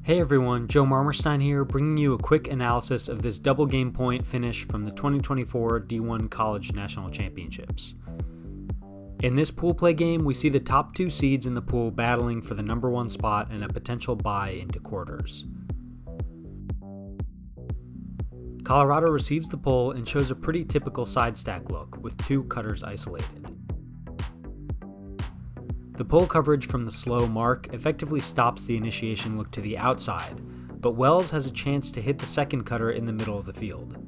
Hey everyone, Joe Marmerstein here, bringing you a quick analysis of this double game point finish from the 2024 D1 College National Championships. In this pool play game, we see the top two seeds in the pool battling for the number one spot and a potential bye into quarters. Colorado receives the pull and shows a pretty typical side stack look, with two cutters isolated. The pull coverage from the slow mark effectively stops the initiation look to the outside, but Wells has a chance to hit the second cutter in the middle of the field.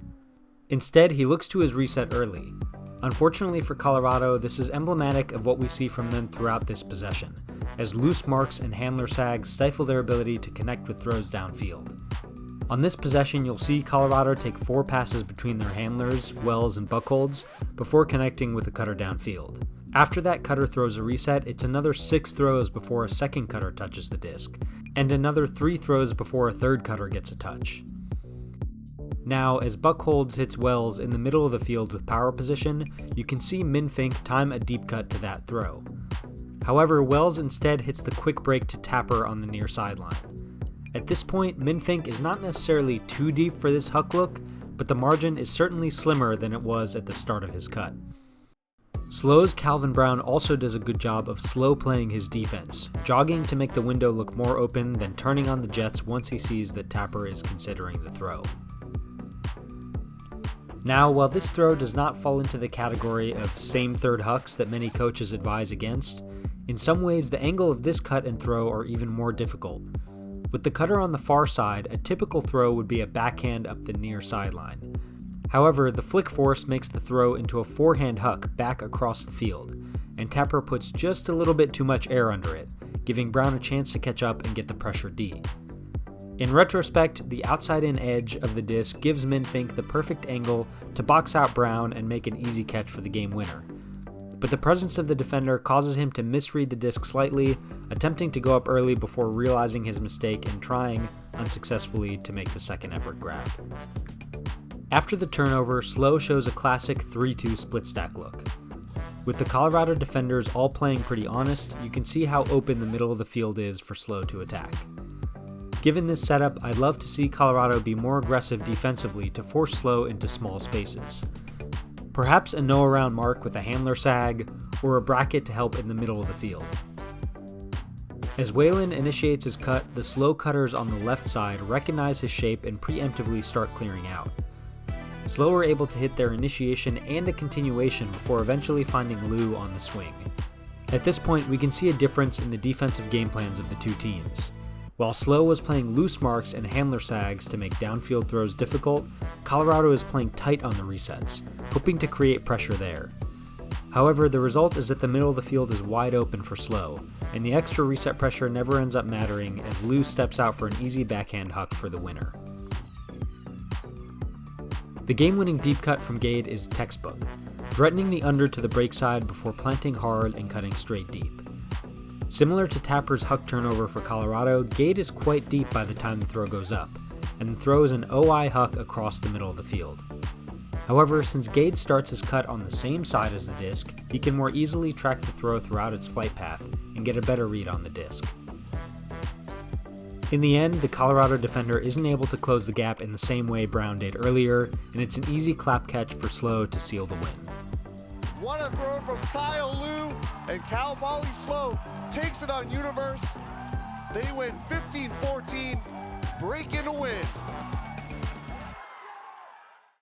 Instead, he looks to his reset early. Unfortunately for Colorado, this is emblematic of what we see from them throughout this possession, as loose marks and handler sags stifle their ability to connect with throws downfield. On this possession, you'll see Colorado take 4 passes between their handlers, Wells, and Buchholz before connecting with a cutter downfield. After that cutter throws a reset, it's another 6 throws before a second cutter touches the disc, and another 3 throws before a third cutter gets a touch. Now, as Buchholz hits Wells in the middle of the field with power position, you can see Minfink time a deep cut to that throw. However, Wells instead hits the quick break to Tapper on the near sideline. At this point, Minfink is not necessarily too deep for this huck look, but the margin is certainly slimmer than it was at the start of his cut. SLO's Calvin Brown also does a good job of slow playing his defense, jogging to make the window look more open, then turning on the jets once he sees that Tapper is considering the throw. Now, while this throw does not fall into the category of same third hucks that many coaches advise against, in some ways the angle of this cut and throw are even more difficult. With the cutter on the far side, a typical throw would be a backhand up the near sideline. However, the flick force makes the throw into a forehand huck back across the field, and Tapper puts just a little bit too much air under it, giving Brown a chance to catch up and get the pressure D. In retrospect, the outside-in edge of the disc gives Minfink the perfect angle to box out Brown and make an easy catch for the game winner. But the presence of the defender causes him to misread the disc slightly, attempting to go up early before realizing his mistake and trying, unsuccessfully, to make the second effort grab. After the turnover, SLO shows a classic 3-2 split stack look. With the Colorado defenders all playing pretty honest, you can see how open the middle of the field is for SLO to attack. Given this setup, I'd love to see Colorado be more aggressive defensively to force SLO into small spaces. Perhaps a no around mark with a handler sag, or a bracket to help in the middle of the field. As Whalen initiates his cut, the SLO cutters on the left side recognize his shape and preemptively start clearing out. SLO are able to hit their initiation and a continuation before eventually finding Lou on the swing. At this point, we can see a difference in the defensive game plans of the two teams. While SLO was playing loose marks and handler sags to make downfield throws difficult, Colorado is playing tight on the resets, hoping to create pressure there. However, the result is that the middle of the field is wide open for SLO, and the extra reset pressure never ends up mattering as Lou steps out for an easy backhand huck for the winner. The game-winning deep cut from Gade is textbook, threatening the under to the break side before planting hard and cutting straight deep. Similar to Tapper's huck turnover for Colorado, Gade is quite deep by the time the throw goes up, and throws an OI huck across the middle of the field. However, since Gade starts his cut on the same side as the disc, he can more easily track the throw throughout its flight path and get a better read on the disc. In the end, the Colorado defender isn't able to close the gap in the same way Brown did earlier, and it's an easy clap catch for SLO to seal the win. What a throw from Kyle Lou, and Cal Poly SLO takes it on Universe. They win 15-14, break in to win.